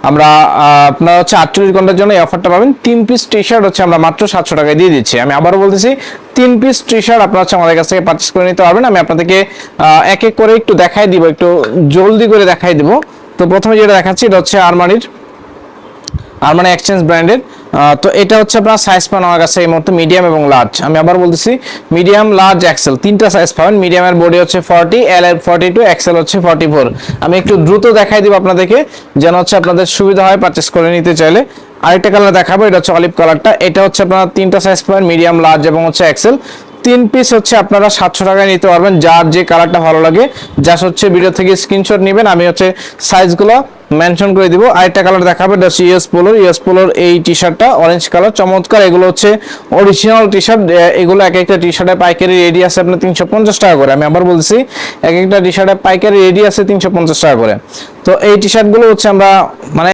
আমরা আপনার হচ্ছে 48 ঘন্টার জন্য এই অফারটা পাবেন। 3 পিস টি শার্ট হচ্ছে আমরা মাত্র 700 টাকায় দিয়ে দিচ্ছি। আমি আবারও বলতেছি 3 পিস টি শার্ট আপনারা হচ্ছে আমাদের কাছ থেকে পারচেস করে নিতে পারবেন। আমি আপনাদেরকে এক এক করে একটু দেখাই দিব, একটু জলদি করে দেখাই দিব। তো প্রথমে যেটা দেখাচ্ছি এটা হচ্ছে আরমানি এক্সচেঞ্জ ব্র্যান্ডের। তো এটা হচ্ছে আপনার সাইজ পান আমার কাছে এই মুহূর্তে মিডিয়াম এবং লার্জ। আমি আবার বলতেছি মিডিয়াম, লার্জ, এক্সেল তিনটা সাইজ পাবেন। মিডিয়ামের বডি হচ্ছে 40, এল এর 42, এক্সেল হচ্ছে 44। আমি একটু দ্রুত দেখাই দিব আপনাদেরকে যেন হচ্ছে আপনাদের সুবিধা হয় পারচেস করে নিতে চাইলে। আরেকটা কালার দেখাবো, এটা হচ্ছে অলিভ কালারটা। এটা হচ্ছে আপনারা তিনটা সাইজ পাবেন, মিডিয়াম, লার্জ এবং হচ্ছে এক্সেল। 3 পিস হচ্ছে আপনারা 700 টাকায় নিতে পারবেন। যার যে কালারটা ভালো লাগে জাস্ট হচ্ছে ভিডিও থেকে স্ক্রিনশট নেবেন, আমি হচ্ছে সাইজগুলো মেনশন করে দিব। আরেকটা কালার দেখাবো, এটা হচ্ছে ইউএস পোলোর এই টি শার্টটা অরেঞ্জ কালার, চমৎকার। এগুলো হচ্ছে অরিজিনাল টি শার্ট। এগুলো এক একটা টি শার্টের পাইকারি রেডি আছে আপনার 350 টাকা করে। আমি আবার বলছি এক একটা টি শার্টের পাইকারি রেডি আছে 350 টাকা করে। তো এই টি শার্টগুলো হচ্ছে আমরা মানে